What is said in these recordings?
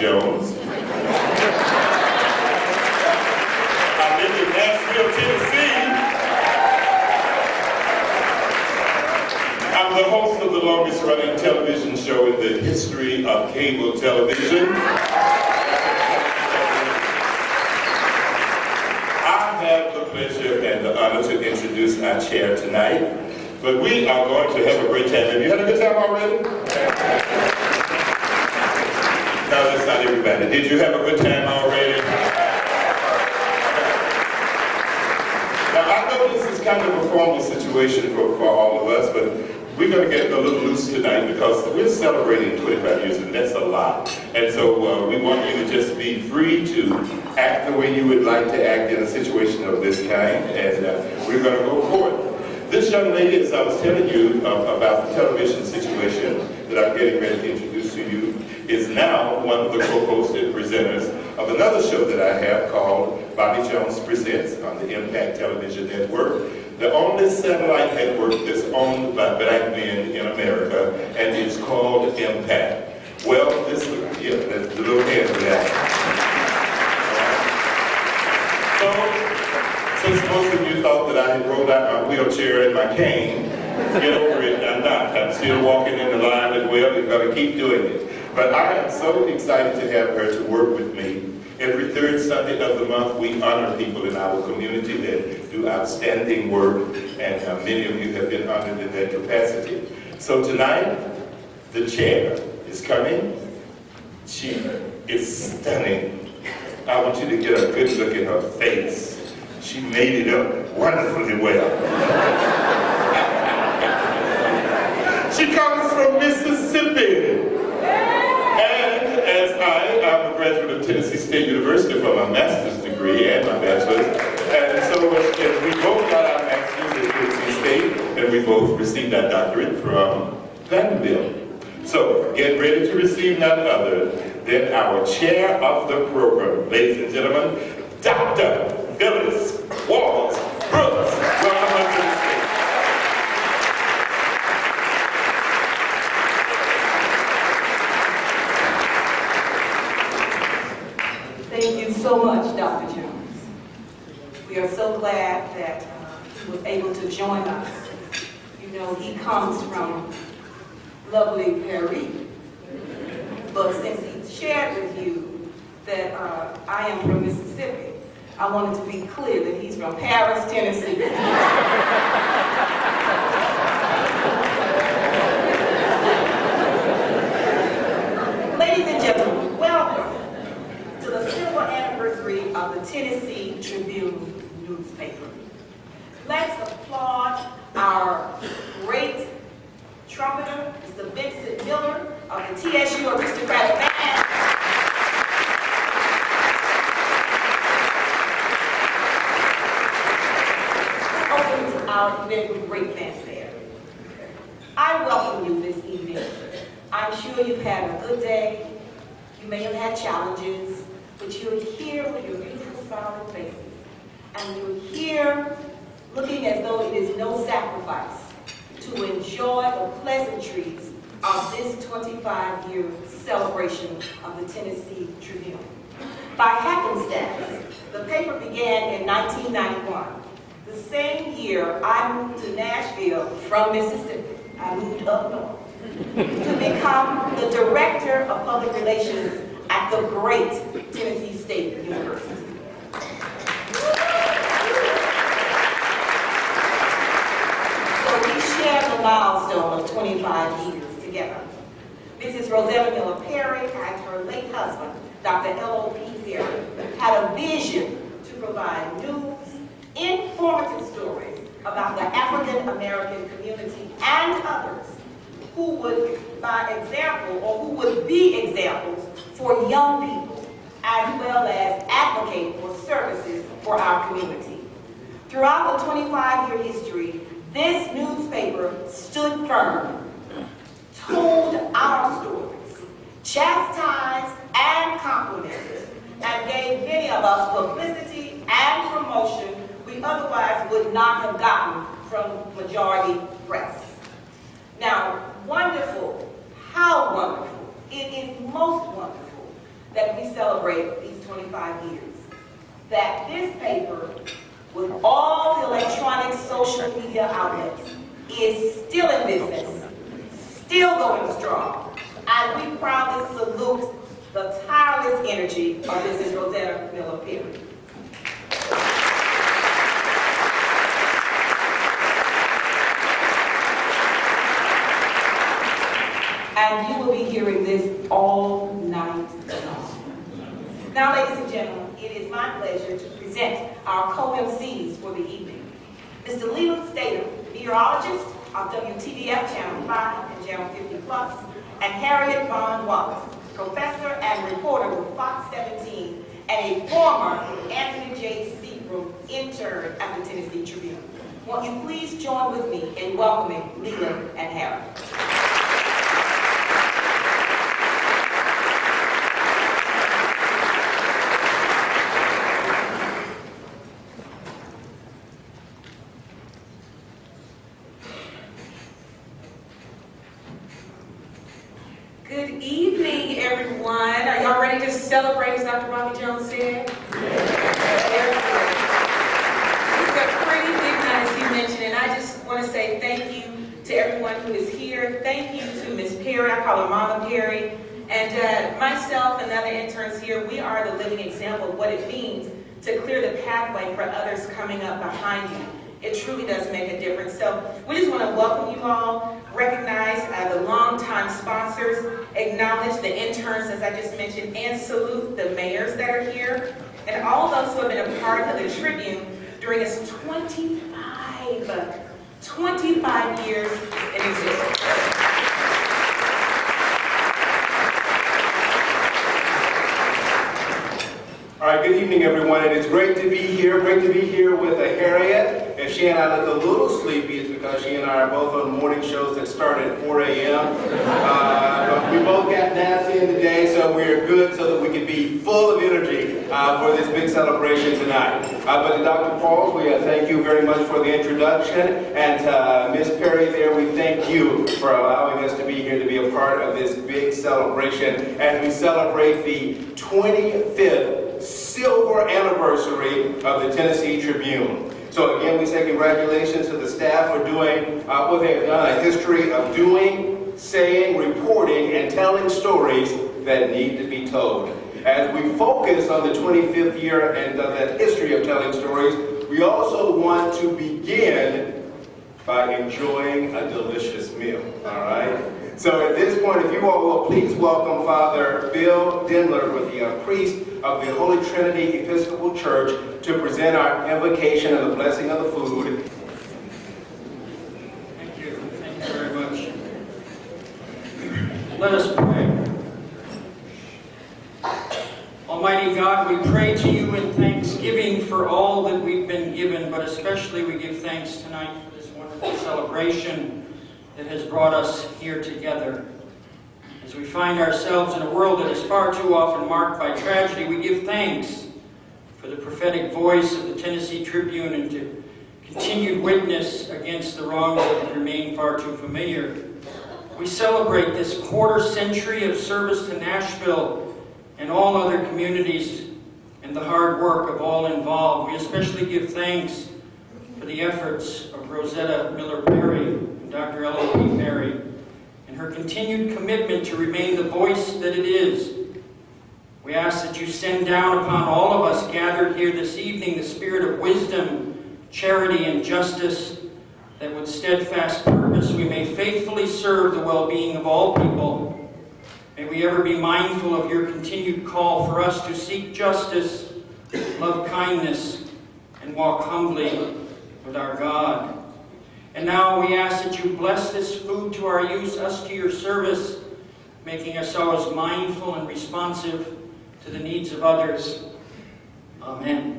Jones. I live in Nashville, Tennessee. I'm the host of the longest running television show in the history of cable television. I have the pleasure and the honor to introduce our chair tonight, but we are going to have a great time. Have you had a good time already? No, that's not everybody. Did you have a good time already? Now, I know this is kind of a formal situation for all of us, but we're going to get a little loose tonight because we're celebrating 25 years, and that's a lot. And so we want you to just be free to act the way you would like to act in a situation of this kind, and we're going to go forth. This young lady, as I was telling you about the television situation that I'm getting ready to introduce to you, is now one of the co-hosts and presenters of another show that I have called Bobby Jones Presents on the Impact Television Network, the only satellite network that's owned by black men in America, and it's called Impact. Well, this, yeah, that's the little hand of that. So, since most of you thought that I had rolled out my wheelchair and my cane, get over it, I'm not. I'm still walking in the line as well, and going to keep doing it. But I am so excited to have her to work with me. Every third Sunday of the month, we honor people in our community that do outstanding work, and many of you have been honored in that capacity. So tonight, the chair is coming. She is stunning. I want you to get a good look at her face. She made it up wonderfully well. She comes from Mississippi. And as I'm a graduate of Tennessee State University for my master's degree and my bachelor's. And so we both got our master's at Tennessee State, and we both received our doctorate from Vanderbilt. So get ready to receive none other than our chair of the program. Ladies and gentlemen, Dr. Phyllis Walls Brooks. Welcome to the stage. Thank you so much, Dr. Jones. We are so glad that he was able to join us. You know, he comes from lovely Paris, but since he shared with you that I am from Mississippi, I wanted to be clear that he's from Paris, Tennessee. Ladies and gentlemen, welcome to the silver anniversary of the Tennessee Tribune newspaper. Let's applaud our great trumpeter, Mr. Vincent Miller of the TSU Aristocratic Band. Opens our event with great fanfare. I welcome you this evening. I'm sure you've had a good day. You may have had challenges, but you're here with your beautiful smiling faces. And you're here looking as though it is no sacrifice to enjoy the pleasantries of this 25-year celebration of the Tennessee Tribune. By happenstance, the paper began in 1991. The same year I moved to Nashville from Mississippi. I moved up north to become the Director of Public Relations at the great Tennessee State University. The milestone of 25 years together. Mrs. Rosetta Miller Perry and her late husband, Dr. L.O.P. Perry, had a vision to provide news, informative stories about the African American community and others who would, by example, or who would be examples for young people, as well as advocate for services for our community. Throughout the 25-year history, this newspaper stood firm, told our stories, chastised and complimented, and gave many of us publicity and promotion we otherwise would not have gotten from majority press. Now, wonderful, how wonderful, it is most wonderful that we celebrate these 25 years. That this paper, with all the electronic social media outlets, is still in business, still going strong. And we proudly salute the tireless energy of Mrs. Rosetta Miller Perry. And you will be hearing this all night long. Now, ladies and gentlemen, it is my pleasure to present our co-MCs for the evening. Mr. Leland Stater, meteorologist of WTVF Channel 5 and Channel 50 Plus, and Harriet Vaughn Wallace, professor and reporter with Fox 17 and a former Anthony J. Seabrook intern at the Tennessee Tribune. Won't you please join with me in welcoming Leland and Harriet. Good evening, everyone. Are y'all ready to celebrate, as Dr. Bobby Jones said? It's a pretty big night, as you mentioned, and I just want to say thank you to everyone who is here. Thank you to Miss Perry, I call her Mama Perry, and myself and other interns here. We are the living example of what it means to clear the pathway for others coming up behind you. It truly does make a difference. So we just want to welcome you all, recognize the longtime sponsors, acknowledge the interns, as I just mentioned, and salute the mayors that are here, and all those who have been a part of the Tribune during its 25 years in existence. All right, good evening, everyone. It is great to be here. Great to be here with Harriet. If she and I look a little sleepy, it's because she and I are both on morning shows that start at 4 a.m. But we both got naps in today, so we're good so that we can be full of energy for this big celebration tonight. But to Dr. Pauls, we thank you very much for the introduction. And to Ms. Perry there, we thank you for allowing us to be here to be a part of this big celebration as we celebrate the 25th silver anniversary of the Tennessee Tribune. So again, we say congratulations to the staff for doing what they have done, a history of doing, saying, reporting, and telling stories that need to be told. As we focus on the 25th year and that history of telling stories, we also want to begin by enjoying a delicious meal, all right? So at this point, if you all will please welcome Father Bill Dindler with the priest of the Holy Trinity Episcopal Church to present our invocation and the blessing of the food. Thank you very much. Let us pray. Almighty God, we pray to you in thanksgiving for all that we've been given, but especially we give thanks tonight for this wonderful celebration that has brought us here together. As we find ourselves in a world that is far too often marked by tragedy, we give thanks for the prophetic voice of the Tennessee Tribune and to continued witness against the wrongs that remain far too familiar. We celebrate this quarter century of service to Nashville and all other communities and the hard work of all involved. We especially give thanks for the efforts of Rosetta Miller Perry and Dr. L.O.P. Perry and her continued commitment to remain the voice that it is. We ask that you send down upon all of us gathered here this evening the spirit of wisdom, charity, and justice, that with steadfast purpose we may faithfully serve the well-being of all people. May we ever be mindful of your continued call for us to seek justice, love kindness, and walk humbly with our God. And now we ask that you bless this food to our use, us to your service, making us always mindful and responsive to the needs of others. Amen.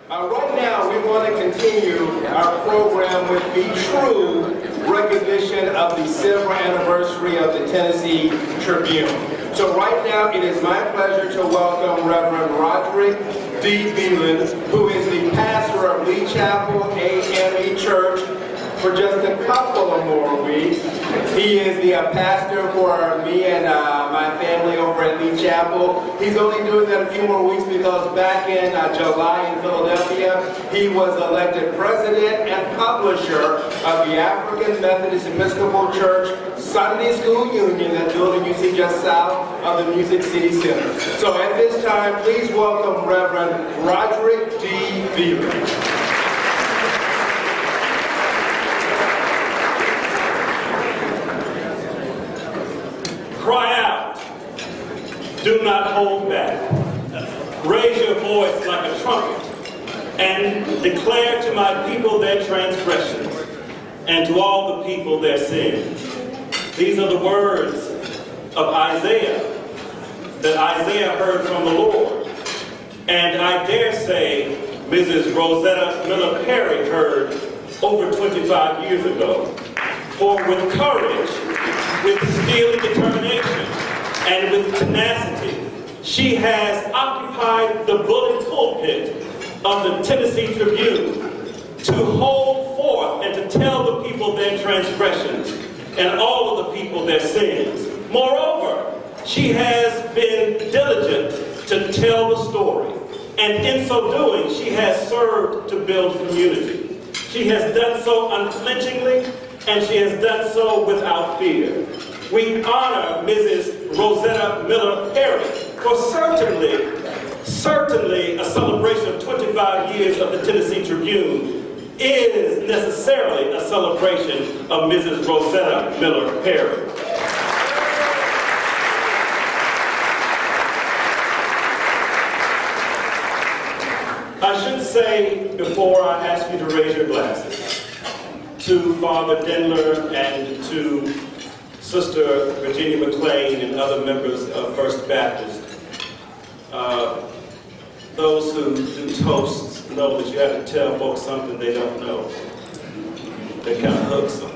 Right now, we want to continue our program with the true recognition of the silver anniversary of the Tennessee Tribune. So right now, it is my pleasure to welcome Reverend Roderick D. Beelan, who is the pastor of Lee Chapel AME Church for just a couple of more weeks. He is the pastor for me and my my family over at Lee Chapel. He's only doing that a few more weeks because back in July in Philadelphia, he was elected president and publisher of the African Methodist Episcopal Church Sunday School Union, that building you see just south of the Music City Center. So at this time, please welcome Reverend Roderick D. Beeler. Cry out. Do not hold back. Raise your voice like a trumpet and declare to my people their transgressions and to all the people their sins. These are the words of Isaiah that Isaiah heard from the Lord. And I dare say Mrs. Rosetta Miller Perry heard over 25 years ago. For with courage, with steel and determination, and with tenacity, she has occupied the bullet pulpit of the Tennessee Tribune to hold forth and to tell the people their transgressions and all of the people their sins. Moreover, she has been diligent to tell the story, and in so doing, she has served to build community. She has done so unflinchingly, and she has done so without fear. We honor Mrs. Rosetta Miller Perry for certainly a celebration of 25 years of the Tennessee Tribune is necessarily a celebration of Mrs. Rosetta Miller Perry. I should say, before I ask you to raise your glasses, to Father Denler and to Sister Virginia McLean and other members of First Baptist, those who do toasts know that you have to tell folks something they don't know. That kind of hooks them.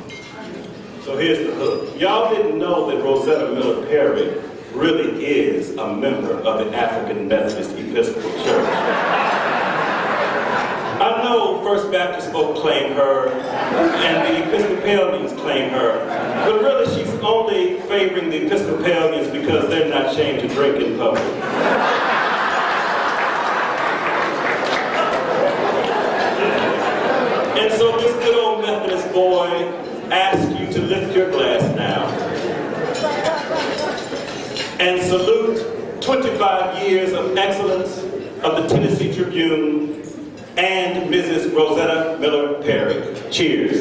So here's the hook. Y'all didn't know that Rosetta Miller Perry really is a member of the African Methodist Episcopal Church. I know First Baptist folk claim her, and the Episcopalians claim her, but really she's only favoring the Episcopalians because they're not ashamed to drink in public. And so this good old Methodist boy asks you to lift your glass now and salute 25 years of excellence of the Tennessee Tribune and Mrs. Rosetta Miller Perry. Cheers.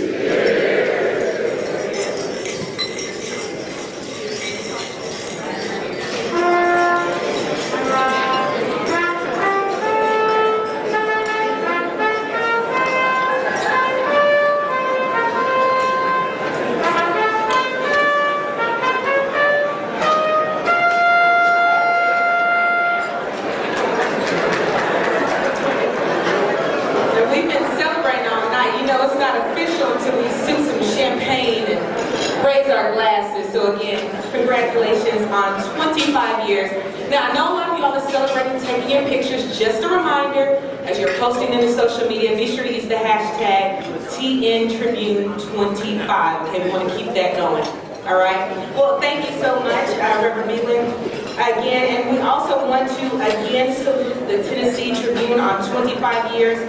Congratulations on 25 years. Now, I know a lot of y'all are celebrating, taking your pictures. Just a reminder, as you're posting in the social media, be sure to use the hashtag TNTribune25. Okay, we want to keep that going. All right? Well, thank you so much, Reverend Beeland. Again, and we also want to again salute the Tennessee Tribune on 25 years.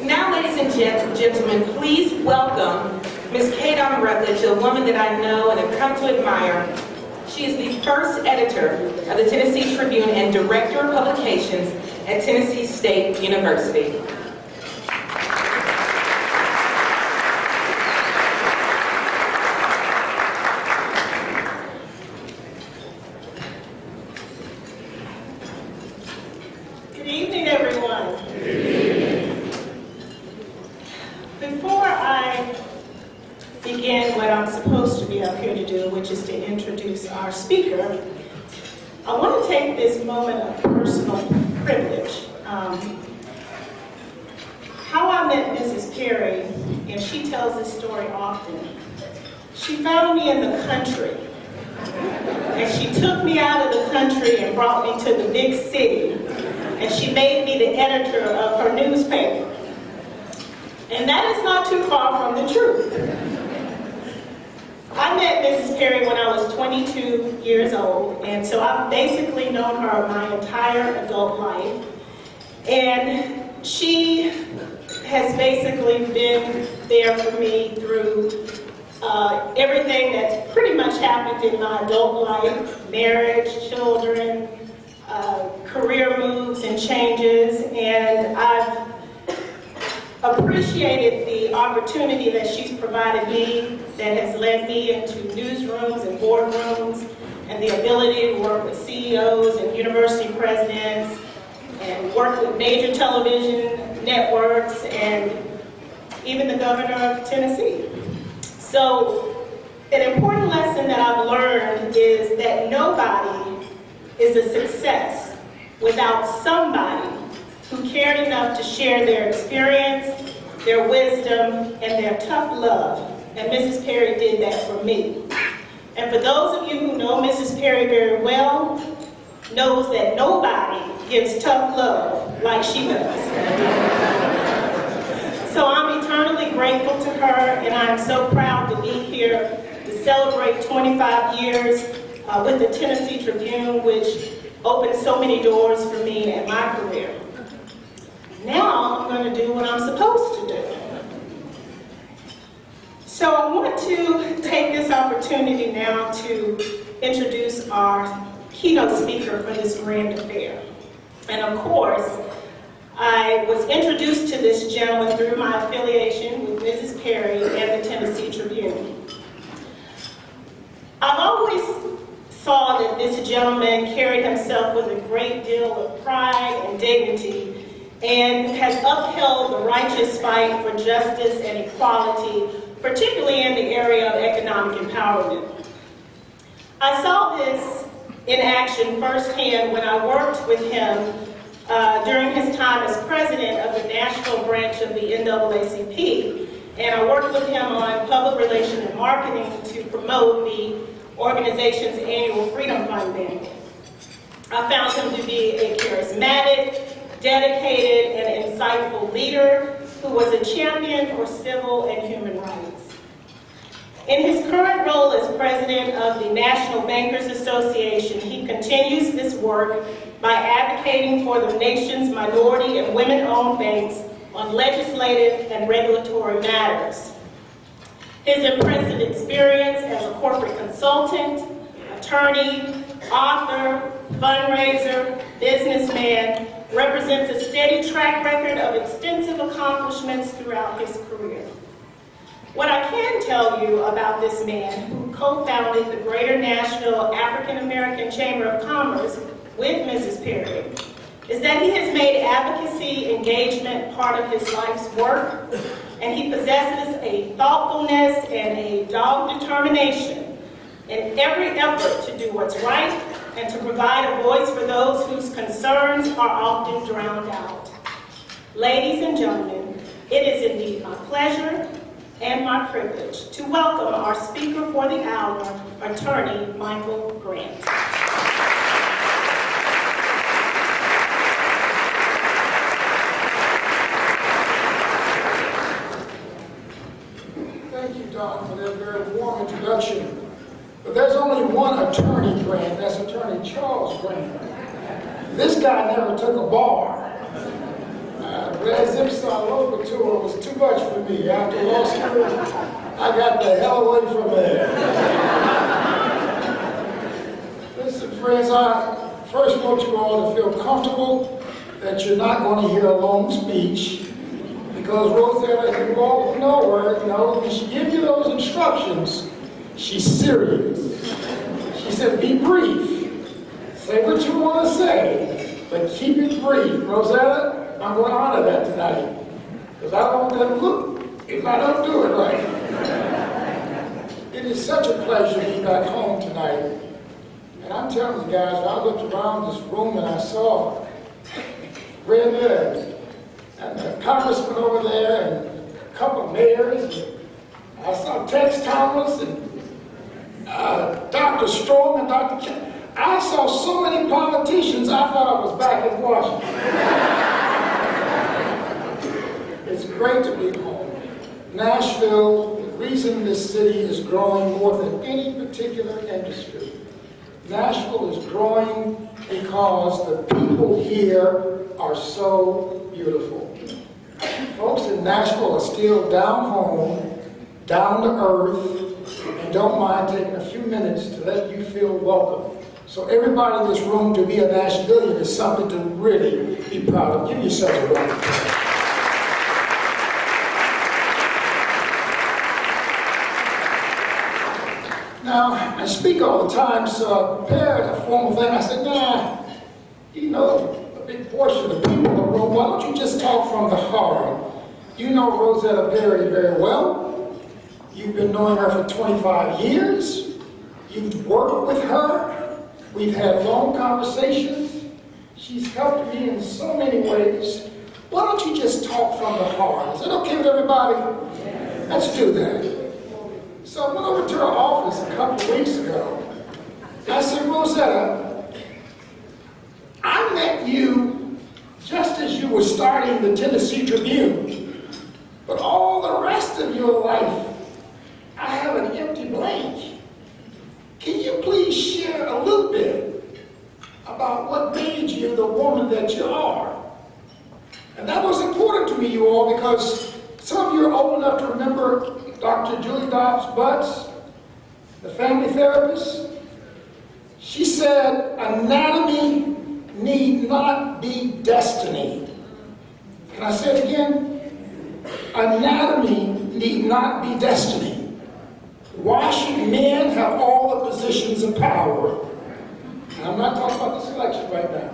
Now, ladies and gentlemen, please welcome Ms. Kadon Rutledge, a woman that I know and have come to admire. She is the first editor of the Tennessee Tribune and director of publications at Tennessee State University. Good evening, everyone. Before I begin what I'm supposed to be up here to do, which is to introduce our speaker, I want to take this moment of personal privilege. How I met Mrs. Perry, and she tells this story often. She found me in the country, and she took me out of the country and brought me to the big city, and she made me the editor of her newspaper. And that is not too far from the truth. I met Mrs. Perry when I was 22 years old, and so I've basically known her my entire adult life. And she has basically been there for me through everything that's pretty much happened in my adult life: marriage, children, career moves and changes. And I've appreciated the opportunity that she's provided me that has led me into newsrooms and boardrooms, and the ability to work with CEOs and university presidents and work with major television networks and even the governor of Tennessee. So an important lesson that I've learned is that nobody is a success without somebody who cared enough to share their experience, their wisdom, and their tough love. And Mrs. Perry did that for me. And for those of you who know Mrs. Perry very well, knows that nobody gives tough love like she does. So I'm eternally grateful to her, and I'm so proud to be here to celebrate 25 years with the Tennessee Tribune, which opened so many doors for me in my career. Now I'm going to do what I'm supposed to do. So I want to take this opportunity now to introduce our keynote speaker for this grand affair. And of course, I was introduced to this gentleman through my affiliation with Mrs. Perry and the Tennessee Tribune. I've always saw that this gentleman carried himself with a great deal of pride and dignity, and has upheld the righteous fight for justice and equality, particularly in the area of economic empowerment. I saw this in action firsthand when I worked with him during his time as president of the national branch of the NAACP, and I worked with him on public relations and marketing to promote the organization's annual Freedom Fund banquet. I found him to be a charismatic, dedicated, and insightful leader who was a champion for civil and human rights. In his current role as president of the National Bankers Association, he continues this work by advocating for the nation's minority and women-owned banks on legislative and regulatory matters. His impressive experience as a corporate consultant, attorney, author, fundraiser, businessman represents a steady track record of extensive accomplishments throughout his career. What I can tell you about this man, who co-founded the Greater Nashville African American Chamber of Commerce with Mrs. Perry, is that he has made advocacy engagement part of his life's work, and he possesses a thoughtfulness and a dogged determination in every effort to do what's right and to provide a voice for those whose concerns are often drowned out. Ladies and gentlemen, it is indeed my pleasure and my privilege to welcome our speaker for the hour, Attorney Michael Grant. Thank you, Don, for that very warm introduction. But there's only one Attorney Grant, that's Attorney Charles Grant. This guy never took a bar. Res ipsa loquitur was too much for me. After law school, I got the hell away from there. Listen, friends, I first want you all to feel comfortable that you're not going to hear a long speech, because Rosetta, you all know her, you know, when she gives you those instructions, she's serious. She said, be brief. Say what you want to say, but keep it brief. Rosetta, I'm going to honor that tonight, because I don't want them to look if I don't do it right. It is such a pleasure to be back home tonight. And I'm telling you guys, I looked around this room and I saw Brenda and the congressman over there and a couple of mayors. I saw Tex Thomas and Dr. Strong and Dr. King. I saw so many politicians, I thought I was back in Washington. It's great to be home. Nashville, the reason this city is growing more than any particular industry. Nashville is growing because the people here are so beautiful. Folks in Nashville are still down home, down to earth, and don't mind taking a few minutes to let you feel welcome. So everybody in this room, to be a Nashvilleian is something to really be proud of. Give yourself a round of applause. Now, I speak all the time, so I prepared a formal thing. I said, nah, you know, a big portion of the people in the room, why don't you just talk from the heart? You know Rosetta Berry very well. You've been knowing her for 25 years. You've worked with her. We've had long conversations. She's helped me in so many ways. Why don't you just talk from the heart? Is that okay with everybody? Let's do that. So I went over to her office a couple of weeks ago. I said, Rosetta, I met you just as you were starting the Tennessee Tribune. But all the rest of your life, I have an empty blank. Can you please share a little bit about what made you the woman that you are? And that was important to me, you all, because some of you are old enough to remember Dr. Julie Dobbs-Butts, the family therapist. She said, anatomy need not be destiny. Can I say it again? Anatomy need not be destiny. Washing men have all the positions of power. And I'm not talking about this election right now.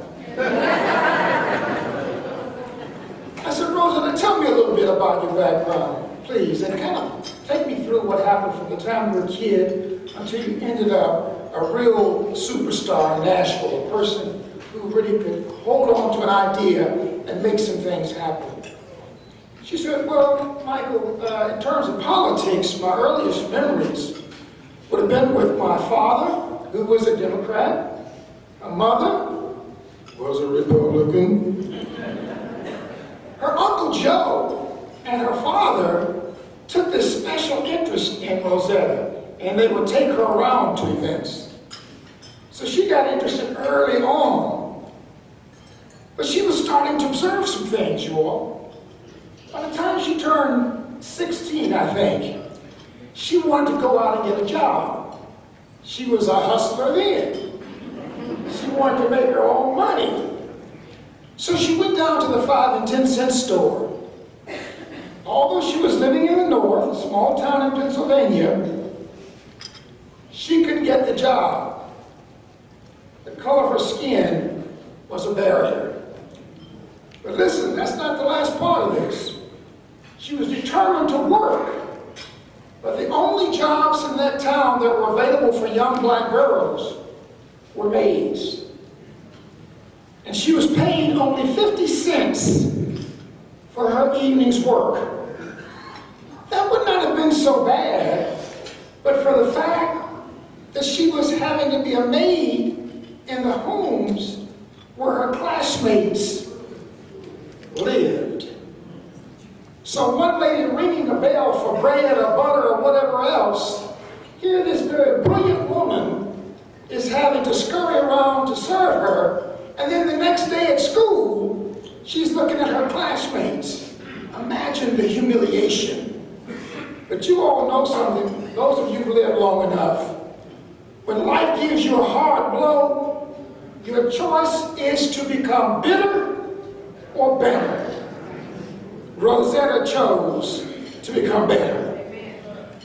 I said, Rosa, tell me a little bit about your background, please, and kind of take me through what happened from the time you were a kid until you ended up a real superstar in Nashville, a person who really could hold on to an idea and make some things happen. She said, well, Michael, in terms of politics, my earliest memories would have been with my father, who was a Democrat, my mother was a Republican. Her Uncle Joe and her father took this special interest in Rosetta, and they would take her around to events. So she got interested early on. But she was starting to observe some things, you all. By the time she turned 16, I think, she wanted to go out and get a job. She was a hustler then. She wanted to make her own money. So she went down to the 5 and 10 cent store. Although she was living in the north, a small town in Pennsylvania, she couldn't get the job. The color of her skin was a barrier. But listen, that's not the last part of this. She was determined to work. But the only jobs in that town that were available for young black girls were maids. And she was paid only 50 cents for her evening's work. That would not have been so bad, but for the fact that she was having to be a maid in the homes where her classmates lived. So one lady ringing a bell for bread or butter or whatever else, here this very brilliant woman is having to scurry around to serve her. And then the next day at school, she's looking at her classmates. Imagine the humiliation. But you all know something, those of you who live long enough. When life gives you a hard blow, your choice is to become bitter or better. Rosetta chose to become better.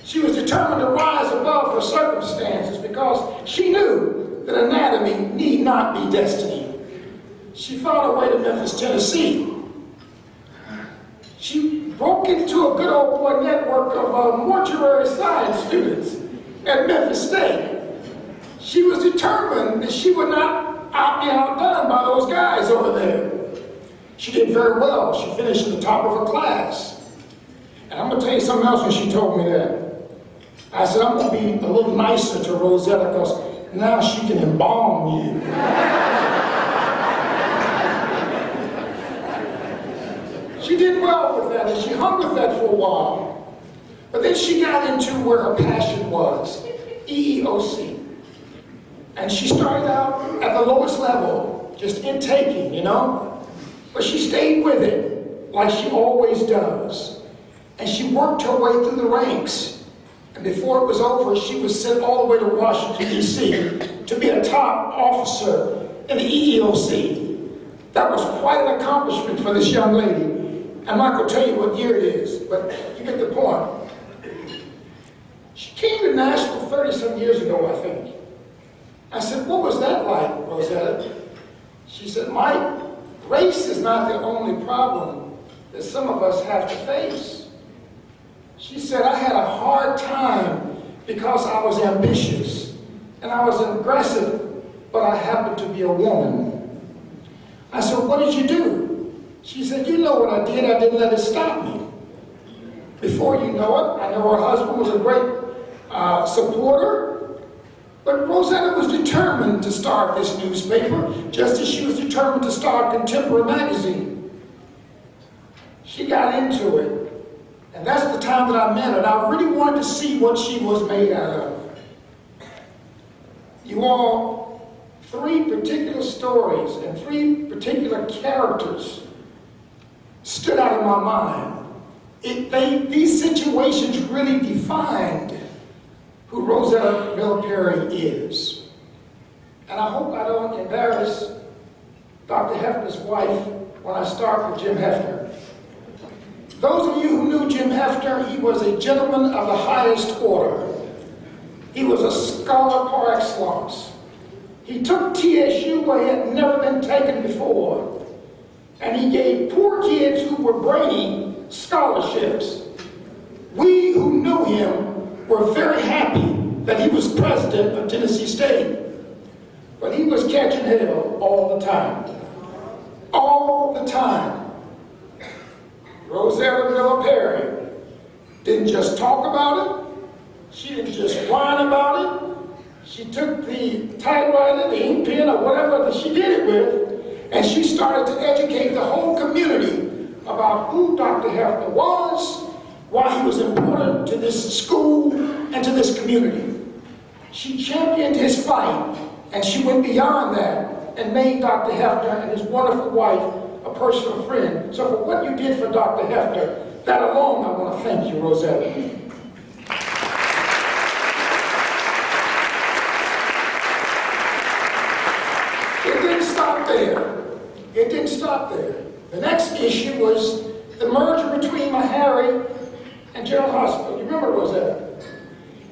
She was determined to rise above her circumstances because she knew that anatomy need not be destiny. She found her way to Memphis, Tennessee. She broke into a good old boy network of mortuary science students at Memphis State. She was determined that she would not be outdone by those guys over there. She did very well. She finished at the top of her class. And I'm going to tell you something else when she told me that. I said, I'm going to be a little nicer to Rosetta because now she can embalm you. She did well with that, and she hung with that for a while. But then she got into where her passion was, EEOC. And she started out at the lowest level, just intaking, you know? But she stayed with it, like she always does. And she worked her way through the ranks. And before it was over, she was sent all the way to Washington, D.C. to be a top officer in the EEOC. That was quite an accomplishment for this young lady. I'm not going to tell you what year it is, but you get the point. She came to Nashville 30-some years ago, I think. I said, what was that like, Rosetta? She said, Mike, race is not the only problem that some of us have to face. She said, I had a hard time because I was ambitious and I was aggressive, but I happened to be a woman. I said, what did you do? She said, you know what I did. I didn't let it stop me. Before you know it, I know her husband was a great supporter, but Rosetta was determined to start this newspaper, just as she was determined to start Contemporary magazine. She got into it, and that's the time that I met her, and I really wanted to see what she was made out of. You all, 3 particular stories and 3 particular characters stood out in my mind. These situations really defined who Rosetta Miller Perry is. And I hope I don't embarrass Dr. Hefner's wife when I start with Jim Hefner. Those of you who knew Jim Hefner, he was a gentleman of the highest order. He was a scholar par excellence. He took TSU where he had never been taken before, and he gave poor kids who were brainy scholarships. We who knew him were very happy that he was president of Tennessee State. But he was catching hell all the time. All the time. Rosetta Miller Perry didn't just talk about it. She didn't just whine about it. She took the typewriter, the ink pen, or whatever that she did it with, and she started to educate the whole community about who Dr. Hefner was, why he was important to this school and to this community. She championed his fight, and she went beyond that and made Dr. Hefner and his wonderful wife a personal friend. So for what you did for Dr. Hefner, that alone I want to thank you, Rosetta. It didn't stop there. It didn't stop there. The next issue was the merger between Meharry and General Hospital. You remember Rosetta?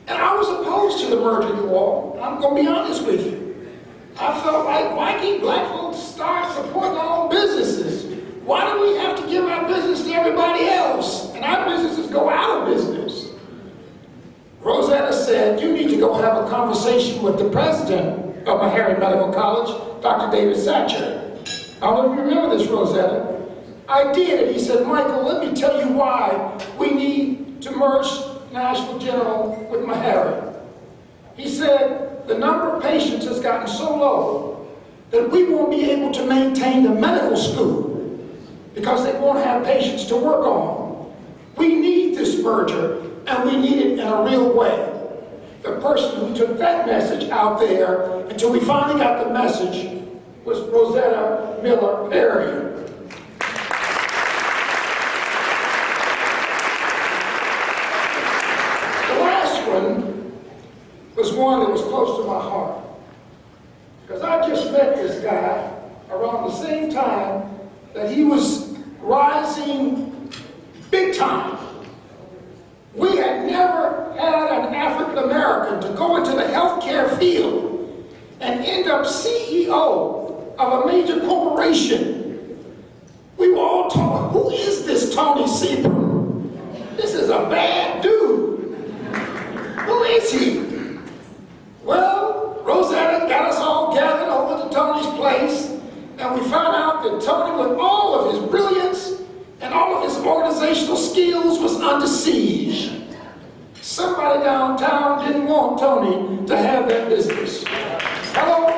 And I was opposed to the merger, you all. I'm going to be honest with you. I felt like, why can't black folks start supporting our own businesses? Why do we have to give our business to everybody else? And our businesses go out of business. Rosetta said, you need to go have a conversation with the president of Meharry Medical College, Dr. David Satcher. I don't know if you remember this, Rosetta. I did, and he said, Michael, let me tell you why we need to merge Nashville General with Meharry. He said, the number of patients has gotten so low that we won't be able to maintain the medical school because they won't have patients to work on. We need this merger, and we need it in a real way. The person who took that message out there until we finally got the message was Rosetta Miller Perry. Was one that was close to my heart. Because I just met this guy around the same time that he was rising big time. We had never had an African American to go into the healthcare field and end up CEO of a major corporation. We were all talking, who is this Tony Seaborn? This is a bad dude. Who is he? Well, Rosetta got us all gathered over to Tony's place, and we found out that Tony, with all of his brilliance and all of his organizational skills, was under siege. Somebody downtown didn't want Tony to have that business. Hello?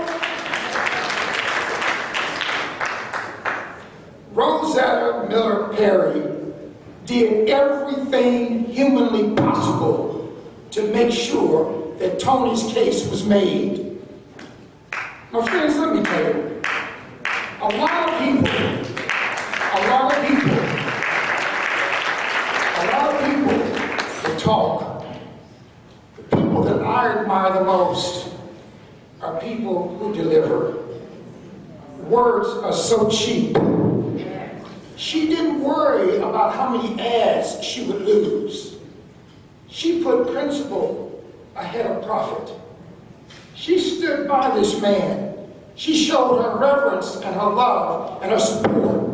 Rosetta Miller Perry did everything humanly possible to make sure that Tony's case was made. My friends, let me tell you, a lot of people will talk. The people that I admire the most are people who deliver. Words are so cheap. She didn't worry about how many ads she would lose. She put principle ahead of profit. She stood by this man. She showed her reverence and her love and her support.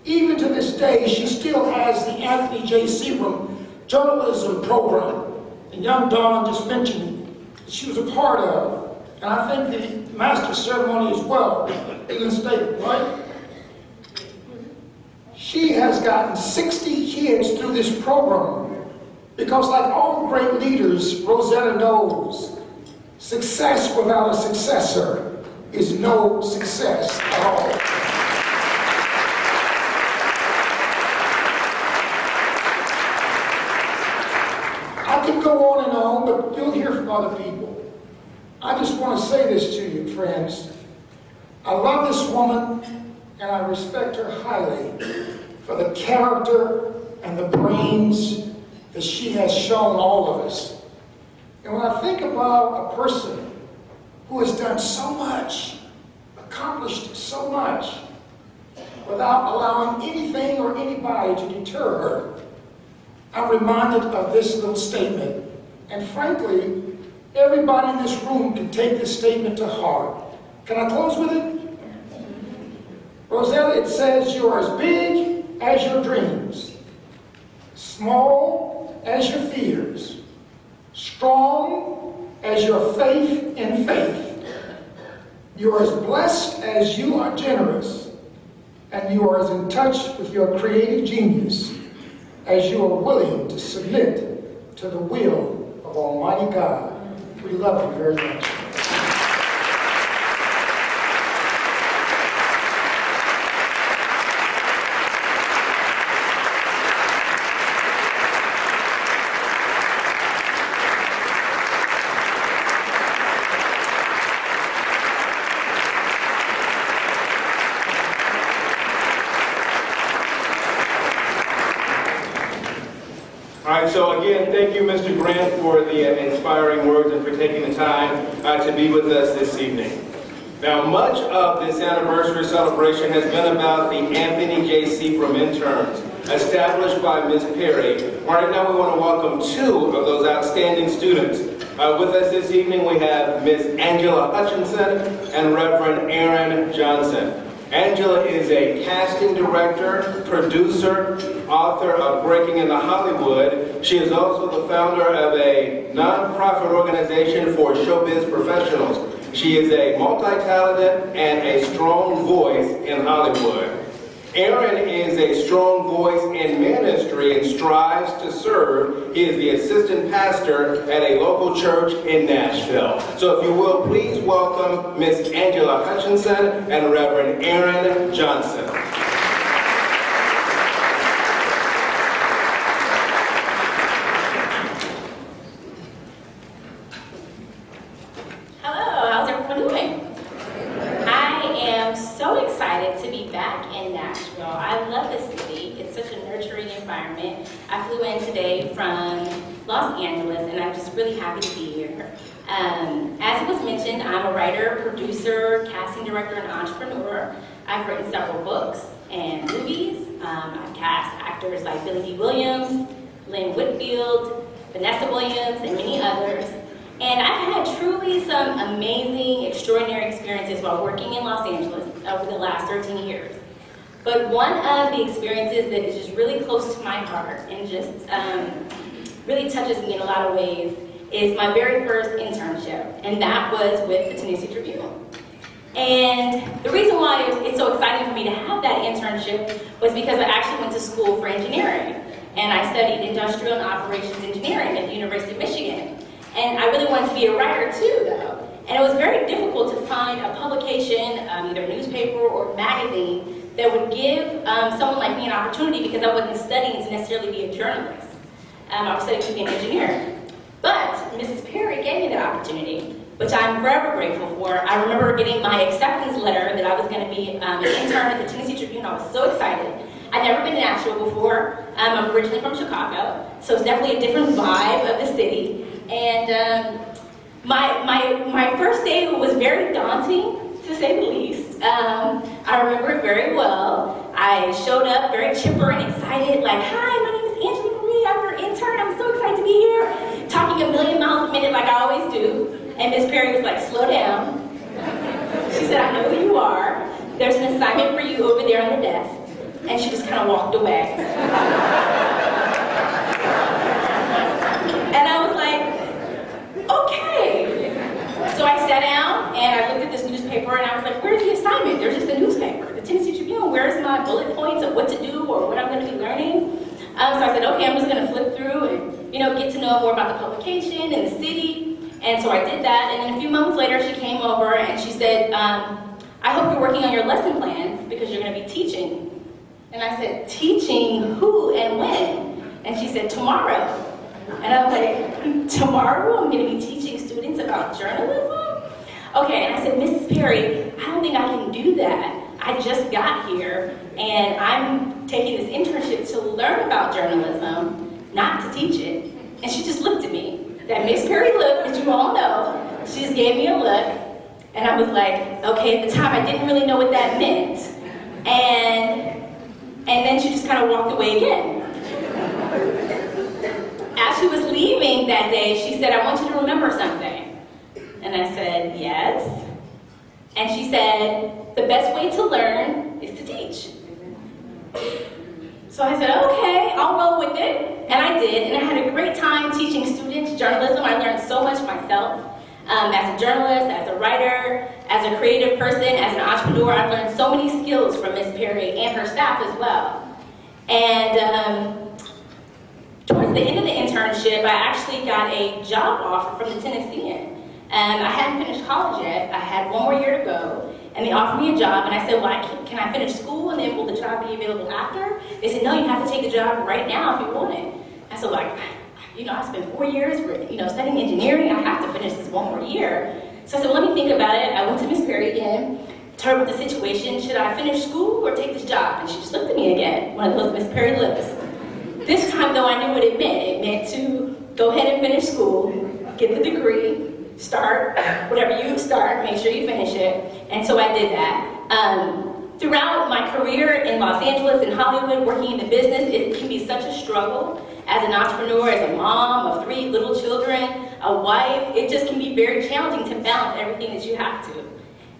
Even to this day, she still has the Anthony J. Seabrook journalism program. And young Dawn just mentioned that she was a part of. And I think the master ceremony as well in the state, right? She has gotten 60 kids through this program because, like all great leaders, Rosetta knows success without a successor is no success at all. I could go on and on, but you'll hear from other people. I just want to say this to you, friends. I love this woman, and I respect her highly for the character and the brains that she has shown all of us. And when I think about a person who has done so much, accomplished so much, without allowing anything or anybody to deter her, I'm reminded of this little statement. And frankly, everybody in this room can take this statement to heart. Can I close with it? Rosetta, it says, you are as big as your dreams, small as your fears, strong as your faith in faith. You are as blessed as you are generous, and you are as in touch with your creative genius as you are willing to submit to the will of Almighty God. We love you very much. All right, so again, thank you, Mr. Grant, for the inspiring words and for taking the time to be with us this evening. Now, much of this anniversary celebration has been about the Anthony J. Seabrook interns established by Ms. Perry. Right now, we want to welcome two of those outstanding students. With us this evening, we have Ms. Angela Hutchinson and Reverend Aaron Johnson. Angela is a casting director, producer, author of Breaking into Hollywood. She is also the founder of a nonprofit organization for showbiz professionals. She is a multi-talented and a strong voice in Hollywood. Aaron is a strong voice in ministry and strives to serve. He is the assistant pastor at a local church in Nashville. So if you will, please welcome Miss Angela Hutchinson and Reverend Aaron Johnson. Hello, how's everyone doing? I am so excited to be back in Nashville. I love this city. It's such a nurturing environment. I flew in today from Los Angeles, and I'm just really happy to be here. As it was mentioned, I'm a writer, producer, casting director, and entrepreneur. I've written several books and movies. I've cast actors like Billy D. Williams, Lynn Whitfield, Vanessa Williams, and many others. And I've had truly some amazing, extraordinary experiences while working in Los Angeles over the last 13 years. But one of the experiences that is just really close to my heart and just really touches me in a lot of ways is my very first internship, and that was with the Tennessee Tribune. And the reason why it's so exciting for me to have that internship was because I actually went to school for engineering, and I studied industrial and operations engineering at the University of Michigan. And I really wanted to be a writer too, though. And it was very difficult to find a publication, either newspaper or magazine, that would give someone like me an opportunity, because I wasn't studying to necessarily be a journalist. I was studying to be an engineer. But Mrs. Perry gave me that opportunity, which I'm forever grateful for. I remember getting my acceptance letter that I was going to be an intern at the Tennessee Tribune. I was so excited. I'd never been to Nashville before. I'm originally from Chicago, so it's definitely a different vibe of the city. And my first day was very daunting, to say the least. I remember it very well. I showed up very chipper and excited, like, "Hi, my name is Angela Marie. I'm your intern. I'm so excited to be here." Talking a million miles a minute like I always do. And Miss Perry was like, "Slow down." She said, "I know who you are. There's an assignment for you over there on the desk." And she just kind of walked away. And I was like, okay. So I sat down and I looked at this newspaper and I was like, "Where's the assignment?" There's just a newspaper, the Tennessee Tribune. Where's my bullet points of what to do or what I'm going to be learning? So I said, okay, I'm just going to flip through and, get to know more about the publication and the city. And so I did that. And then a few months later, she came over and she said, "I hope you're working on your lesson plans because you're going to be teaching." And I said, "Teaching who and when?" And she said, "Tomorrow." And I was like, "Tomorrow I'm going to be teaching students about journalism?" Okay, and I said, "Mrs. Perry, I don't think I can do that. I just got here and I'm taking this internship to learn about journalism, not to teach it." And she just looked at me. That Miss Perry look that you all know. She just gave me a look. And I was like, okay, at the time I didn't really know what that meant. And then she just kind of walked away again. As she was leaving that day, she said, "I want you to remember something." And I said, "Yes." And she said, "The best way to learn is to teach." So I said, okay, I'll roll with it. And I did, and I had a great time teaching students journalism. I learned so much myself. As a journalist, as a writer, as a creative person, as an entrepreneur, I've learned so many skills from Miss Perry and her staff as well. And towards the end of the internship, I actually got a job offer from the Tennessean. And I hadn't finished college yet. I had one more year to go. And they offered me a job, and I said, "Well, can I finish school, and then will the job be available after?" They said, "No, you have to take the job right now if you want it." I said, "Well, I spent 4 years for, studying engineering. I have to finish this one more year." So I said, "Well, let me think about it." I went to Miss Perry again, told her about the situation. Should I finish school or take this job? And she just looked at me again, one of those Miss Perry looks. This time, though, I knew what it meant. It meant to go ahead and finish school, get the degree, start, whatever you start, make sure you finish it. And so I did that. Throughout my career in Los Angeles and Hollywood, working in the business, it can be such a struggle. As an entrepreneur, as a mom of 3 little children, a wife, it just can be very challenging to balance everything that you have to.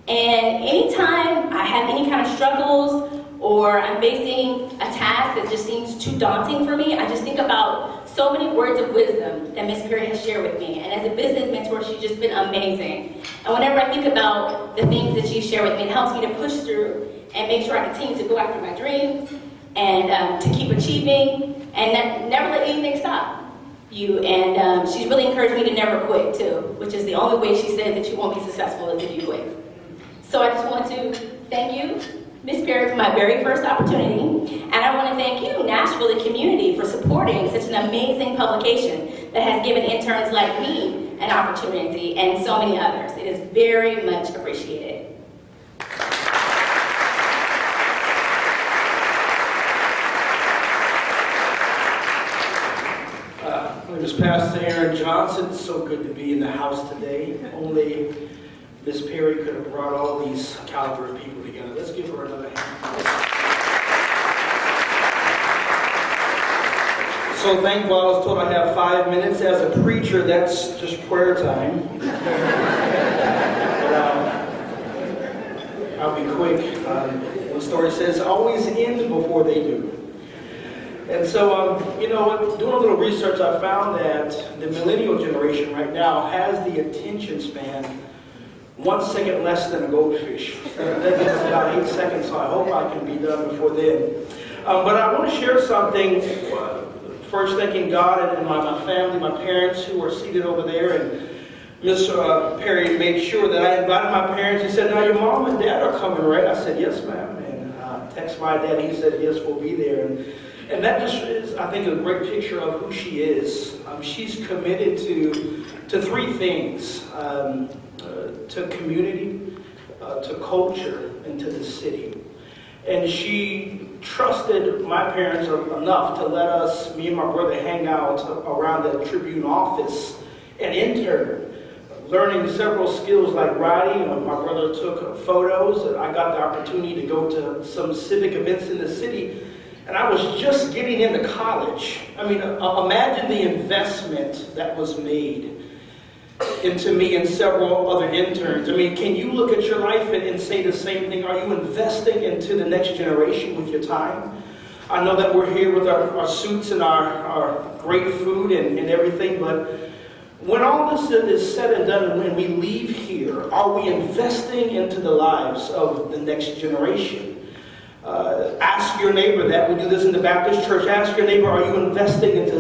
And anytime I have any kind of struggles or I'm facing a task that just seems too daunting for me, I just think about so many words of wisdom that Miss Perry has shared with me. And as a business mentor, she's just been amazing. And whenever I think about the things that she shared with me, it helps me to push through and make sure I continue to go after my dreams and to keep achieving and never let anything stop you. And she's really encouraged me to never quit too, which is the only way she says that you won't be successful is if you quit. So I just want to thank you, Miss Perry, for my very first opportunity. And I want to thank you, Nashville, the community, for supporting such an amazing publication that has given interns like me an opportunity and so many others. It is very much appreciated. My name is Pastor Aaron Johnson. It's so good to be in the house today. Only Miss Perry could have brought all these caliber of people together. Let's give her another hand. So thankful. I was told I have 5 minutes. As a preacher, that's just prayer time. But, I'll be quick. One story says, always end before they do. And so, doing a little research, I found that the millennial generation right now has the attention span 1 second less than a goldfish. That's about 8 seconds, so I hope I can be done before then. But I want to share something, first thanking God and my family, my parents who are seated over there. And Miss Perry made sure that I invited my parents. She said, "Now your mom and dad are coming, right?" I said, "Yes, ma'am." And text my dad, he said, yes, we'll be there. And that just is, I think, a great picture of who she is. She's committed to three things, to community, to culture, and to the city. And she trusted my parents enough to let us, me and my brother, hang out around the Tribune office and intern, learning several skills like writing. My brother took photos, and I got the opportunity to go to some civic events in the city. And I was just getting into college. I mean, imagine the investment that was made into me and several other interns. I mean, can you look at your life and say the same thing? Are you investing into the next generation with your time? I know that we're here with our suits and our great food and everything, but when all this is said and done and when we leave here, are we investing into the lives of the next generation? Ask your neighbor that. We do this in the Baptist church. Ask your neighbor, are you investing into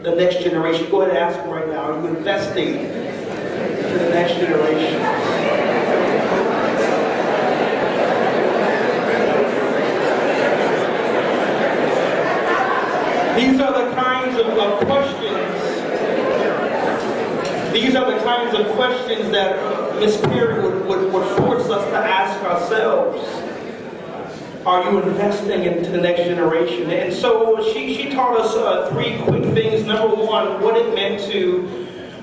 the next generation? Go ahead and ask them right now. Are you investing into the next generation? These are the kinds of questions. These are the kinds of questions that Miss Perry would force us to ask ourselves. Are you investing into the next generation? And so she taught us three quick things. Number one, what it meant to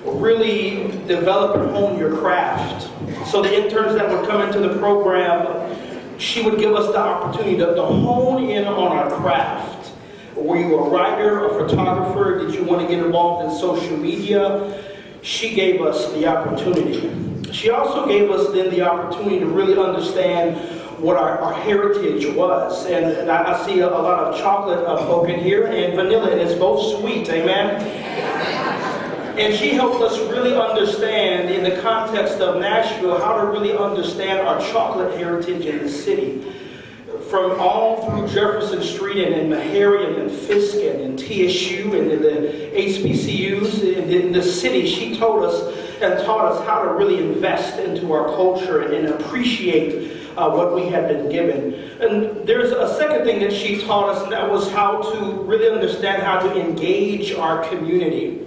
really develop and hone your craft. So the interns that would come into the program, she would give us the opportunity to hone in on our craft. Were you a writer, a photographer? Did you want to get involved in social media? She gave us the opportunity. She also gave us then the opportunity to really understand what our heritage was. And I see a lot of chocolate folk in here and vanilla, and it's both sweet, amen? And she helped us really understand, in the context of Nashville, how to really understand our chocolate heritage in the city. From all through Jefferson Street and Meharry and Fisk and TSU and the HBCUs in the city, she told us and taught us how to really invest into our culture and appreciate what we had been given. And there's a second thing that she taught us, and that was how to really understand how to engage our community.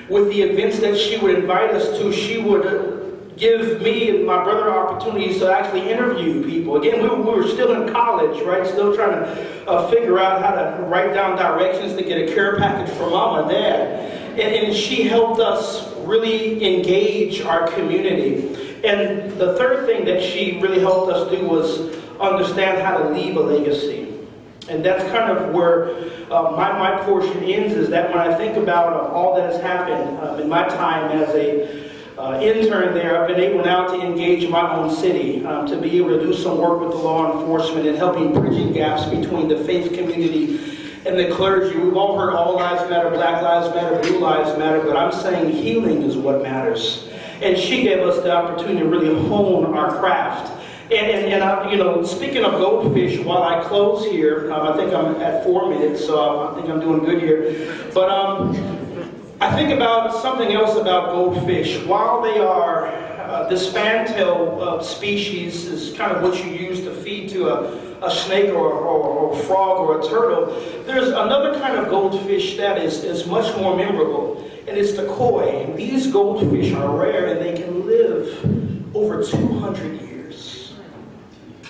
With the events that she would invite us to, she would give me and my brother opportunities to actually interview people. Again, we were still in college, right? Still trying to figure out how to write down directions to get a care package for mom and dad. And she helped us really engage our community. And the third thing that she really helped us do was understand how to leave a legacy. And that's kind of where my portion ends, is that when I think about all that has happened in my time as a intern there, I've been able now to engage in my own city, to be able to do some work with the law enforcement and helping bridging gaps between the faith community and the clergy. We've all heard all lives matter, Black lives matter, blue lives matter, but I'm saying healing is what matters. And she gave us the opportunity to really hone our craft. And speaking of goldfish, while I close here, I think I'm at 4 minutes, so I think I'm doing good here. But I think about something else about goldfish. While they are this fantail species is kind of what you use to feed to a snake or a frog or a turtle, there's another kind of goldfish that is much more memorable, and it's the koi. These goldfish are rare, and they can live over 200 years.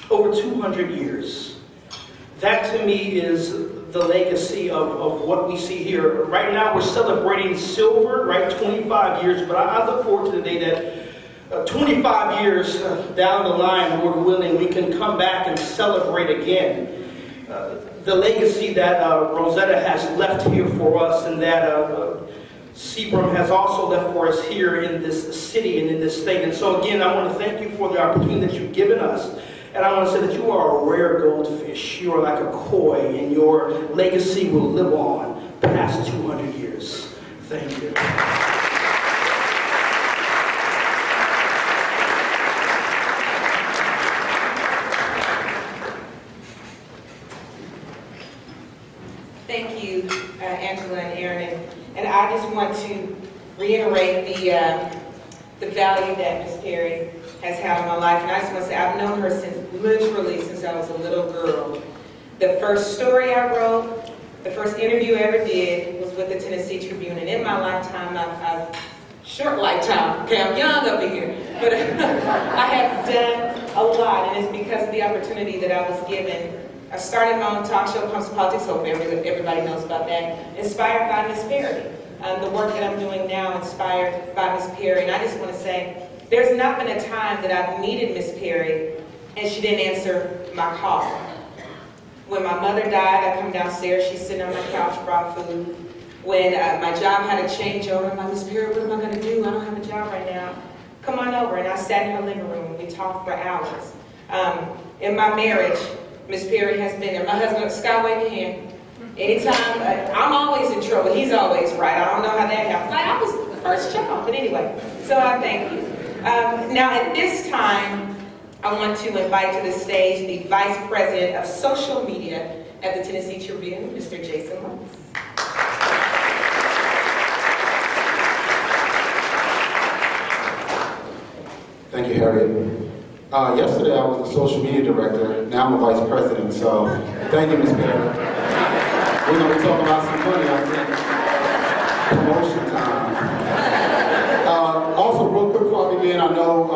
Over 200 years. That to me is the legacy of what we see here. Right now we're celebrating silver, right? 25 years, but I look forward to the day that 25 years down the line, Lord willing, we can come back and celebrate again. The legacy that Rosetta has left here for us, and that Seabrook has also left for us here in this city and in this state. And so again, I want to thank you for the opportunity that you've given us. And I want to say that you are a rare goldfish. You are like a koi, and your legacy will live on past 200 years. Thank you. Thank you, Angela and Aaron. And I just want to reiterate the value that Ms. Perry has had in my life. And I just want to say, I've known her literally since I was a little girl. The first story I wrote, the first interview I ever did was with the Tennessee Tribune. And in my lifetime, short lifetime, okay, I'm young up in here, but I have done a lot, and it's because of the opportunity that I was given. I started my own talk show, Comes Politics, hope everybody knows about that, inspired by Miss Perry. The work that I'm doing now, inspired by Miss Perry, and I just want to say, there's not been a time that I've needed Miss Perry and she didn't answer my call. When my mother died, I come downstairs, she's sitting on my couch, brought food. When my job had a changeover, I'm like, Miss Perry, what am I gonna do? I don't have a job right now. Come on over, and I sat in her living room and we talked for hours. In my marriage, Miss Perry has been there. My husband, Scott, wave your hand. Anytime, I'm always in trouble, he's always right. I don't know how that happened. I was the first child, but anyway, so I thank you. Now at this time, I want to invite to the stage the Vice President of Social Media at the Tennessee Tribune, Mr. Jason Lutz. Thank you, Harriet. Yesterday I was the social media director, now I'm a vice president, so thank you, Ms. Perry. We're going to be talking about some money, I think. Promotion time. Also, real quick before I begin, I know we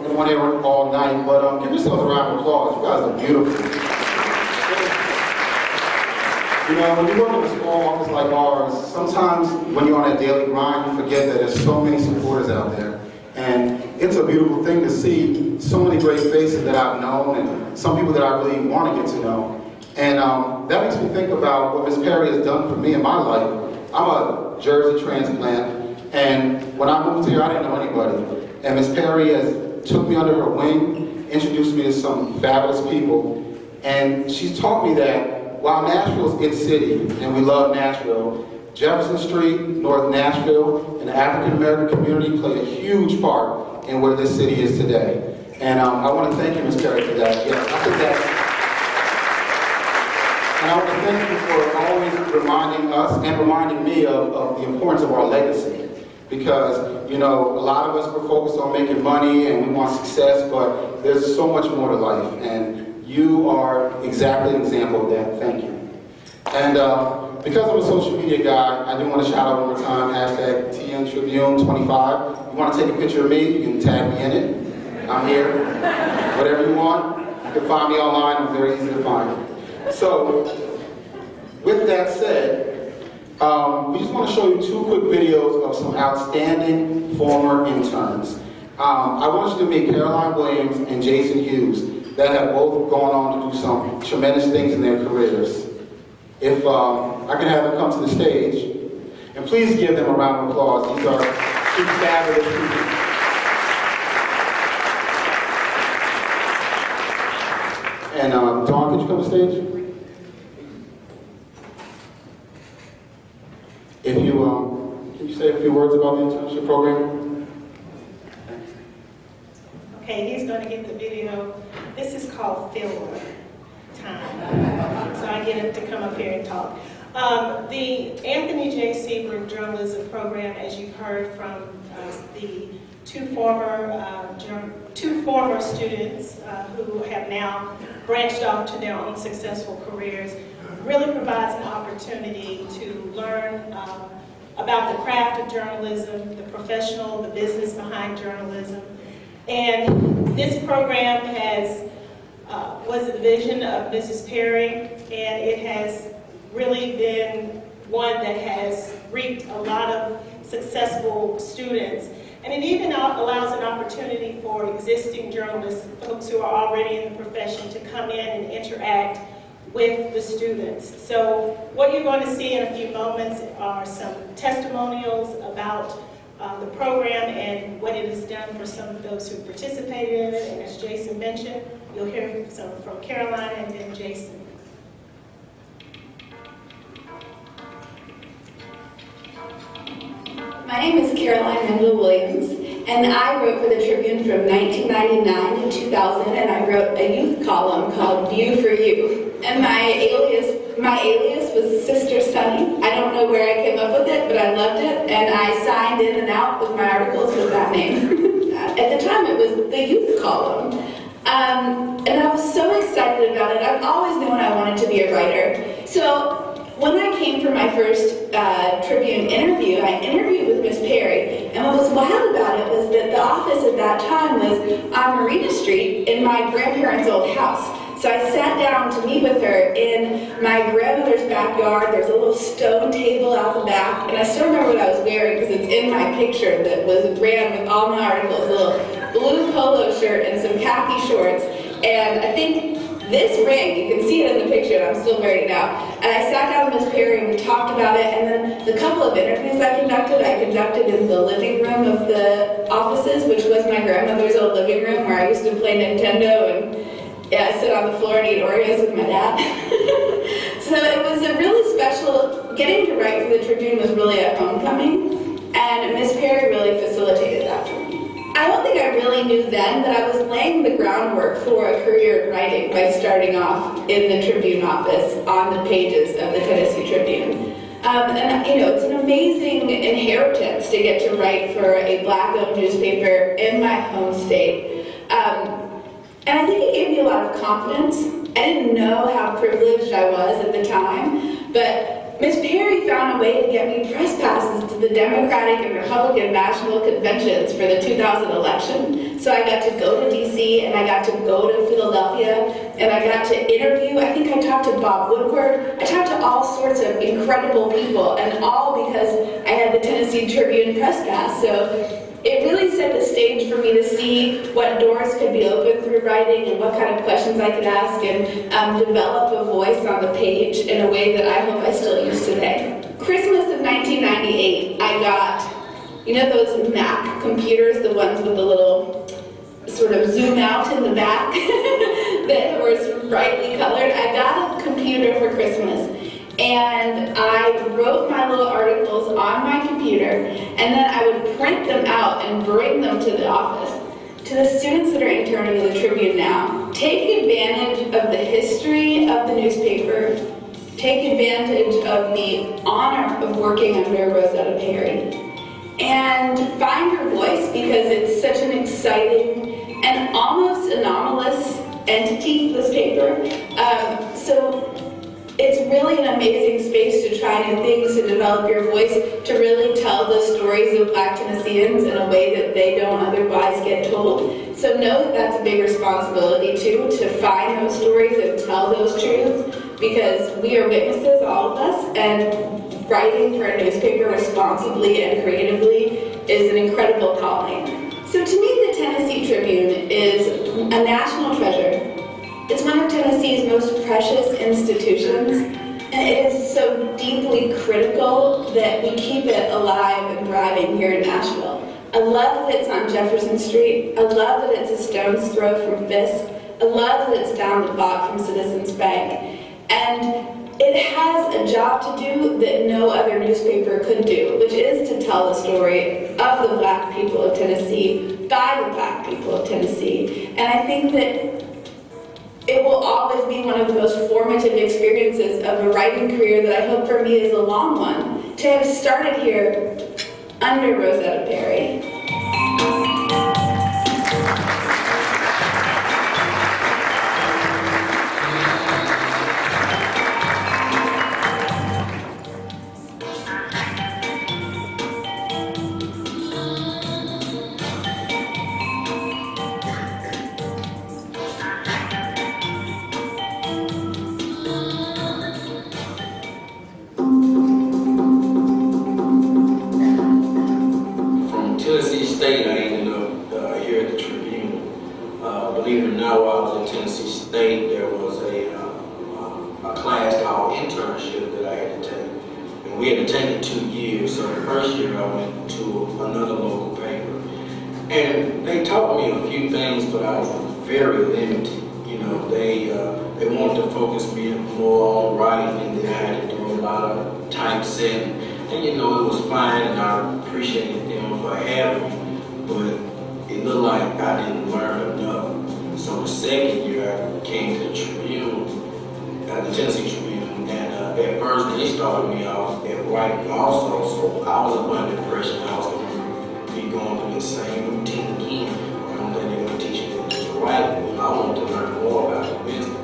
don't want to hear all night, but give yourselves a round of applause. You guys are beautiful. You know, when you work in a small office like ours, sometimes when you're on a daily grind, you forget that there's so many supporters out there. And it's a beautiful thing to see so many great faces that I've known and some people that I really want to get to know. And that makes me think about what Ms. Perry has done for me in my life. I'm a Jersey transplant, and when I moved here, I didn't know anybody. And Ms. Perry has took me under her wing, introduced me to some fabulous people, and she's taught me that while Nashville's its city, and we love Nashville, Jefferson Street, North Nashville, and the African American community play a huge part in where this city is today. And I want to thank you, Ms. Perry, for that. Yes, I think that. And I want to thank you for always reminding us and reminding me of the importance of our legacy. Because, you know, a lot of us were focused on making money and we want success, but there's so much more to life. And you are exactly an example of that. Thank you. And because I'm a social media guy, I do want to shout out one more time, hashtag TNTribune25. You want to take a picture of me, you can tag me in it. I'm here. Whatever you want. You can find me online. I'm very easy to find. So, with that said, we just want to show you 2 quick videos of some outstanding former interns. I want you to meet Caroline Williams and Jason Hughes that have both gone on to do some tremendous things in their careers. If I can have them come to the stage, and please give them a round of applause. These are 2 fabulous people. And Dawn, could you come to the stage? If you, can you say a few words about the internship program? Okay, he's going to get the video. This is called Filler Time. So I get him to come up here and talk. The Anthony J. Seabrook Journalism Program, as you've heard from the two former students who have now branched off to their own successful careers, really provides an opportunity to learn about the craft of journalism, the professional, the business behind journalism. And this program was the vision of Mrs. Perry, and it has really been one that has reaped a lot of successful students. And it even allows an opportunity for existing journalists, folks who are already in the profession, to come in and interact with the students. So what you're going to see in a few moments are some testimonials about the program and what it has done for some of those who participated in it. And as Jason mentioned, you'll hear some from Caroline and then Jason. My name is Caroline Mendel Williams, and I wrote for the Tribune from 1999 to 2000, and I wrote a youth column called View for You. And my alias was Sister Sunny. I don't know where I came up with it, but I loved it, and I signed in and out with my articles with that name. At the time, it was the youth column. And I was so excited about it. I've always known I wanted to be a writer. So when I came for my first Tribune interview, I interviewed with Miss Perry. And what was wild about it was that the office at that time was on Marina Street in my grandparents' old house. So I sat down to meet with her in my grandmother's backyard. There's a little stone table out the back, and I still remember what I was wearing because it's in my picture that ran with all my articles, a little blue polo shirt and some khaki shorts. And I think this ring, you can see it in the picture, and I'm still wearing it now. And I sat down with Miss Perry and we talked about it, and then the couple of interviews I conducted in the living room of the offices, which was my grandmother's old living room where I used to play Nintendo and I sit on the floor and eat Oreos with my dad. So it was a really special, getting to write for the Tribune was really a homecoming, and Miss Perry really facilitated that for me. I don't think I really knew then that I was laying the groundwork for a career in writing by starting off in the Tribune office on the pages of the Tennessee Tribune. And you know, it's an amazing inheritance to get to write for a Black-owned newspaper in my home state. And I think it gave me a lot of confidence. I didn't know how privileged I was at the time, but Miss Perry found a way to get me press passes to the Democratic and Republican national conventions for the 2000 election. So I got to go to DC, and I got to go to Philadelphia, and I got to interview. I think I talked to Bob Woodward. I talked to all sorts of incredible people, and all because I had the Tennessee Tribune press pass. So it really set the stage for me to see what doors could be opened through writing and what kind of questions I could ask, and develop a voice on the page in a way that I hope I still use today. Christmas of 1998, I got, you know those Mac computers, the ones with the little sort of zoom out in the back that was brightly colored? I got a computer for Christmas. And I wrote my little articles on my computer, and then I would print them out and bring them to the office. To the students that are interning in the Tribune now, take advantage of the history of the newspaper. Take advantage of the honor of working under Rosetta Perry. And find your voice, because it's such an exciting and almost anomalous entity, this paper. So it's really an amazing space to try new things, to develop your voice, to really tell the stories of Black Tennesseans in a way that they don't otherwise get told. So know that that's a big responsibility too, to find those stories and tell those truths, because we are witnesses, all of us, and writing for a newspaper responsibly and creatively is an incredible calling. So to me, the Tennessee Tribune is a national treasure. It's one of Tennessee's most precious institutions, and it is so deeply critical that we keep it alive and thriving here in Nashville. I love that it's on Jefferson Street. I love that it's a stone's throw from Fisk. I love that it's down the block from Citizens Bank. And it has a job to do that no other newspaper could do, which is to tell the story of the Black people of Tennessee by the Black people of Tennessee. And I think that it will always be one of the most formative experiences of a writing career that I hope for me is a long one, to have started here under Rosetta Perry. Tennessee State, I ended up here at the Tribune. Believe it or not, while I was in Tennessee State, there was a class called internship that I had to take. And we had to take it 2 years. So the first year I went to another local paper. And they taught me a few things, but I was very limited. You know, they wanted to focus me more on writing, and then I had to do a lot of typesetting. And you know, it was fine, and I appreciated them for having me, but it looked like I didn't learn enough. So the second year I came to the Tribune, the Tennessee Tribune, and at first they started me off at writing also, so I was under the impression I was going to be going through the same routine again. I don't think they're going to teach me to write. I wanted to learn more about the business.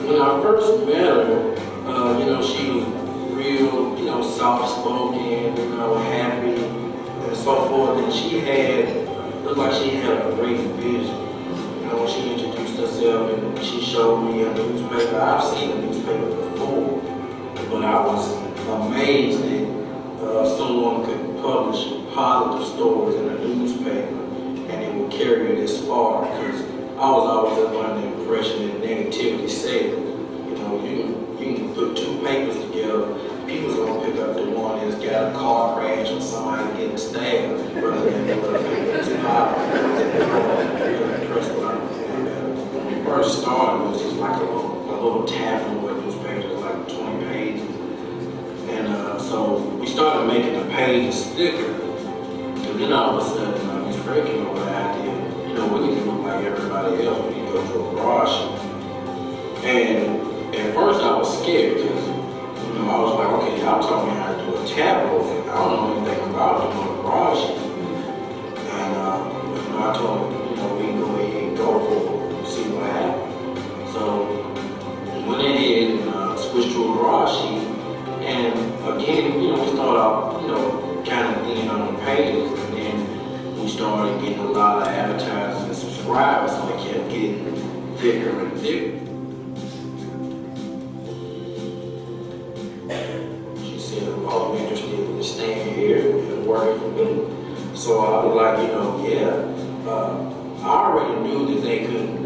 When I first met her, she was real, soft-spoken, happy, and so forth. And she looked like she had a great vision. When she introduced herself and she showed me a newspaper. I've seen a newspaper before, but I was amazed that someone could publish positive stories in a newspaper and it would carry it this far, because I was always under the impression that negativity said, you can put two papers together, people's gonna pick up the one that's got a car crash or somebody getting stabbed, rather than the other paper that's positive. When we first started, it was just like a little tabloid newspaper, like 20 pages. And so we started making the pages thicker. And then all of a sudden, Miss Ray came up with the idea, we need to look like everybody else. We need to go to a broadsheet. And at first I was scared because, I was like, okay, y'all told me how to do a tabloid. I don't know anything about doing a broadsheet. And I told him, we can go ahead and go for it, see what happens. So we went ahead and switched to a broadsheet. And again, we started off, kind of thin on the pages. And then we started getting a lot of advertisers and subscribers, so it kept getting thicker and thicker. She said, "Oh, I'm interested in staying here and working for me." So I was like, I already knew that they couldn't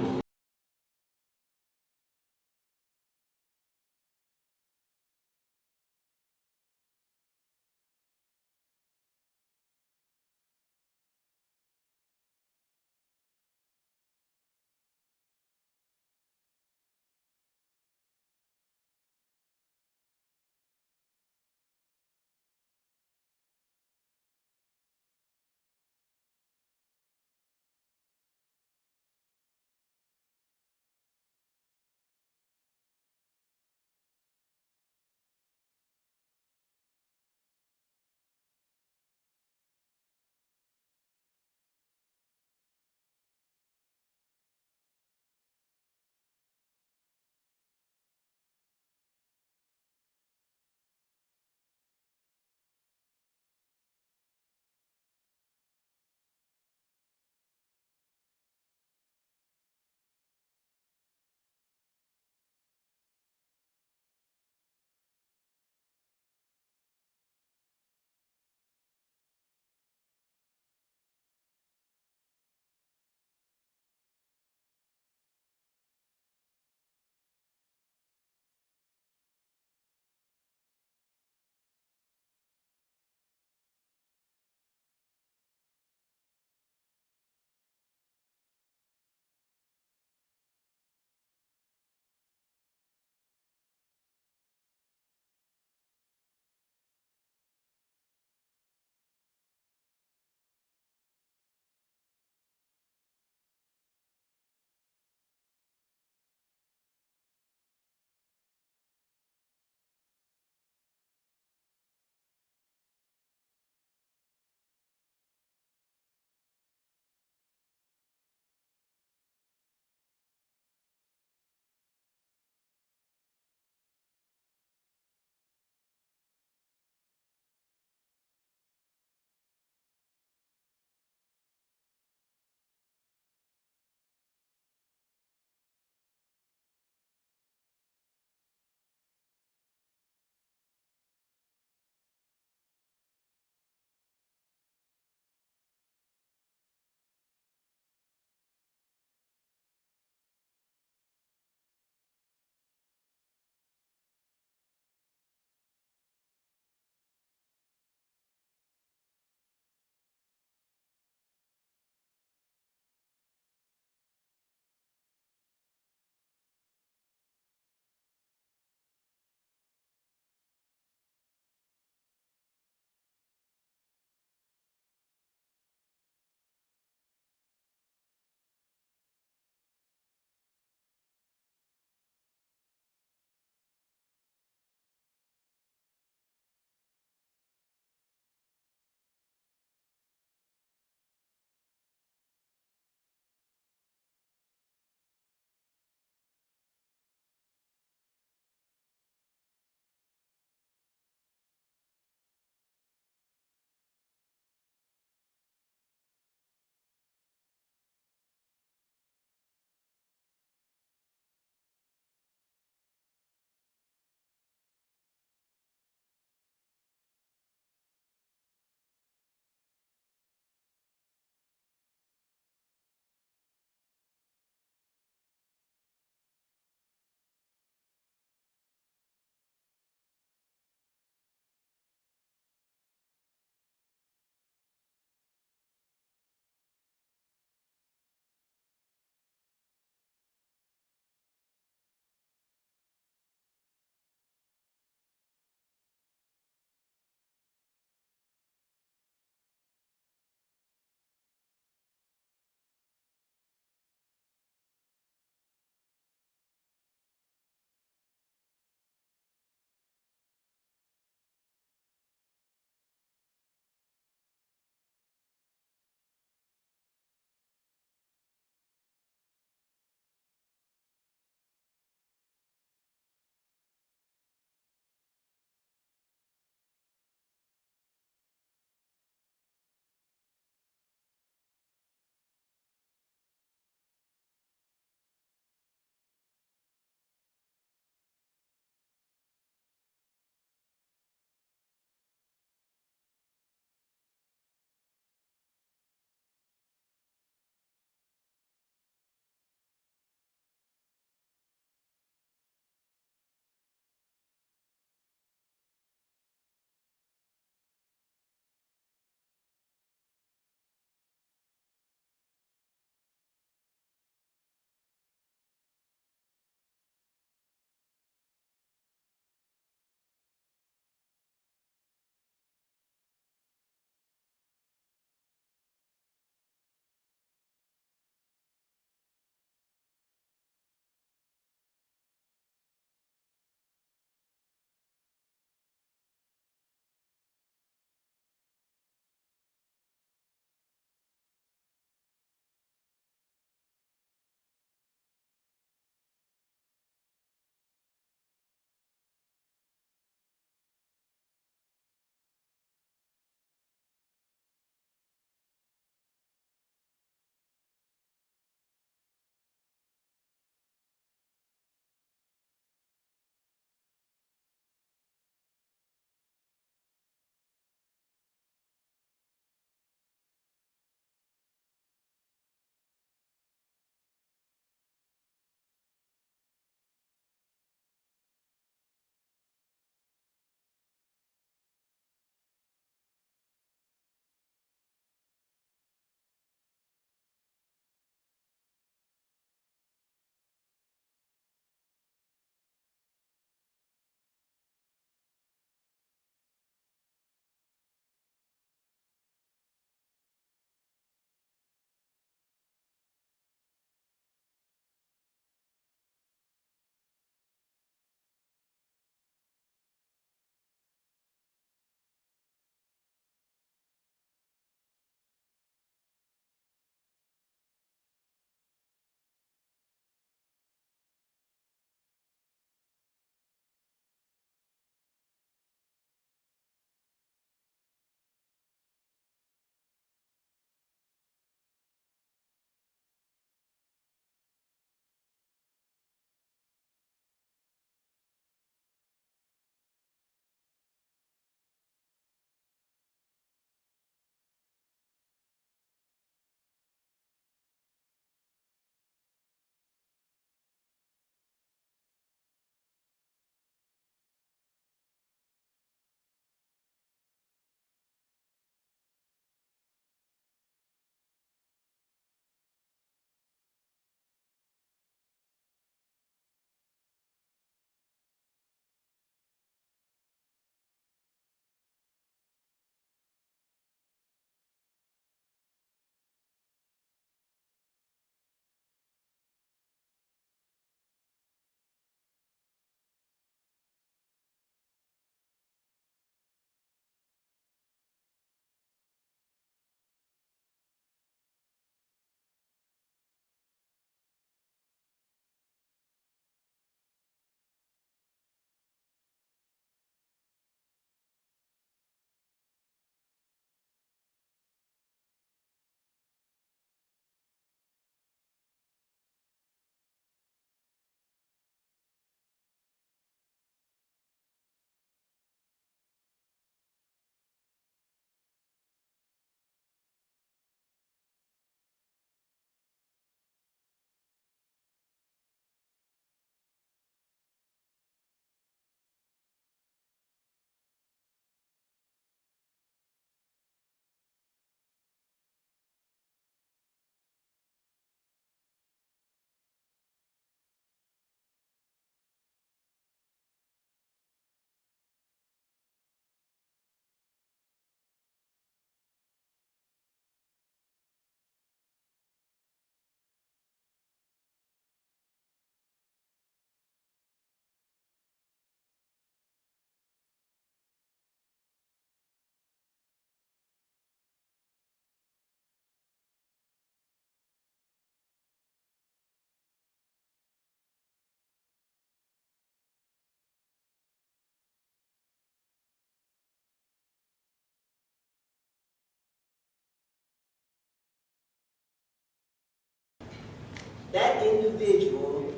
That individual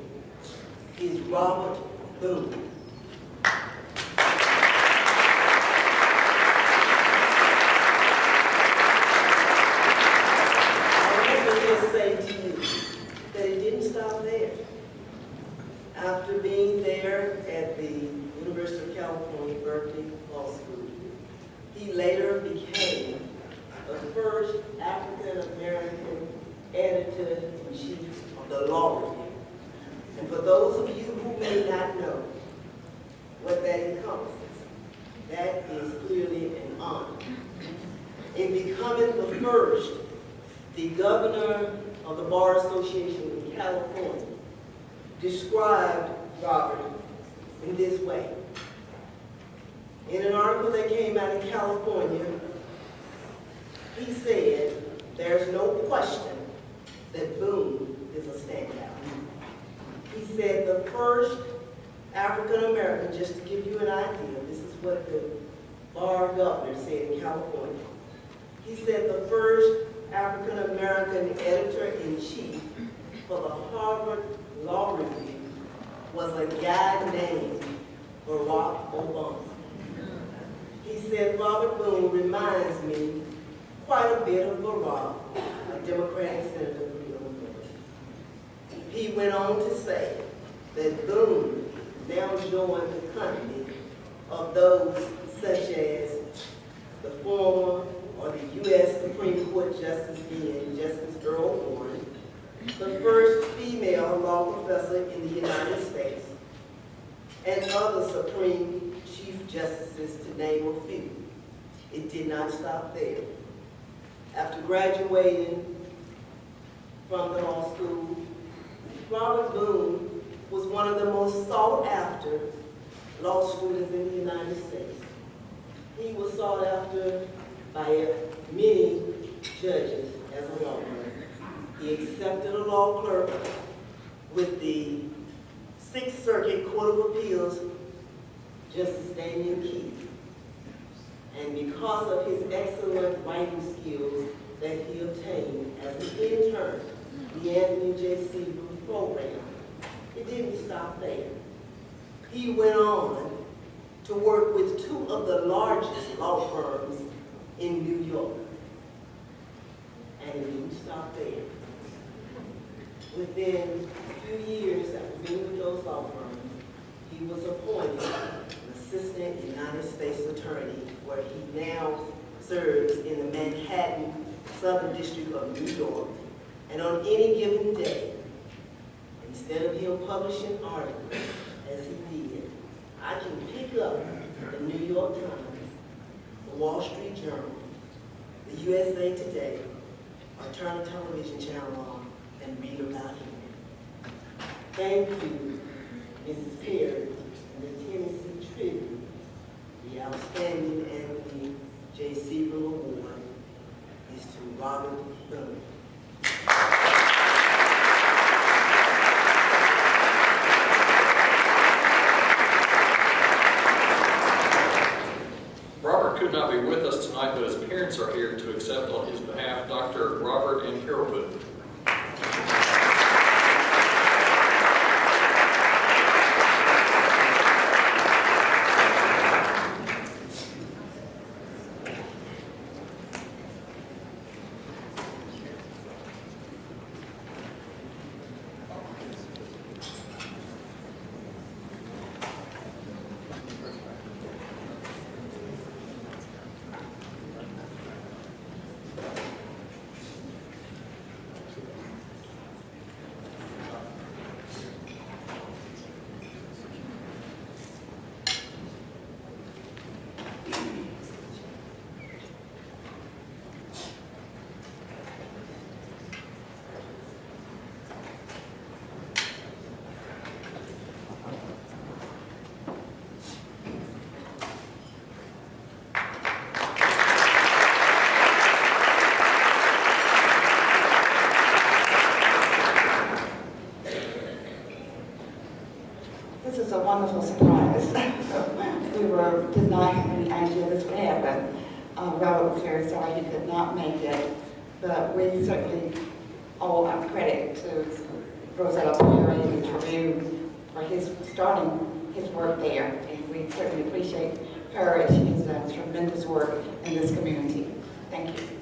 is Robert Boone. Let me just say to you that it didn't stop there. After being there at the University of California, Berkeley Law School, he later became the first African-American editor-in-chief of the Law Review. And for those of you who may not know what that encompasses, that is clearly an honor. In becoming the first, the governor of the Bar Association in California described Robert in this way. In an article that came out in California, he said, "There's no question that Boone is a standout." He said the first African American, just to give you an idea, this is what the bar governor said in California. He said the first African American editor-in-chief for the Harvard Law Review was a guy named Barack Obama. He said Robert Boone reminds me quite a bit of Barack, a Democratic senator from Illinois. He went on to say that Boone now joined the company of those such as the former or the U.S. Supreme Court Justice being Justice Earl Warren, the first female law professor in the United States, and other Supreme Chief Justices, to name a few. It did not stop there. After graduating from the law school, Robert Boone was one of the most sought after law students in the United States. He was sought after by many judges as a lawyer. He accepted a law clerk with the Sixth Circuit Court of Appeals, Justice Damian Keith. And because of his excellent writing skills that he obtained as an intern in the Anthony J. Seabroof program, it didn't stop there. He went on to work with two of the largest law firms in New York. And it didn't stop there. Within a few years after being with those law firms, he was appointed an assistant United States attorney, where he now serves in the Manhattan Southern District of New York. And on any given day, instead of him publishing articles as he did, I can pick up the New York Times, the Wall Street Journal, the USA Today, or turn a television channel on and read about him. Thank you, Mrs. Perry, and the Tennessee Tribune. The outstanding Anthony J. Seabroof Award is to Robert Boone. Robert could not be with us tonight, but his parents are here to accept on his behalf Dr. Robert and Carol Boone. This is a wonderful surprise. Did not have any idea this would happen. Robert was very sorry he could not make it, but we certainly owe our credit to Rosetta Perry and the Tribune for his starting his work there. And we certainly appreciate her as she has done tremendous work in this community. Thank you.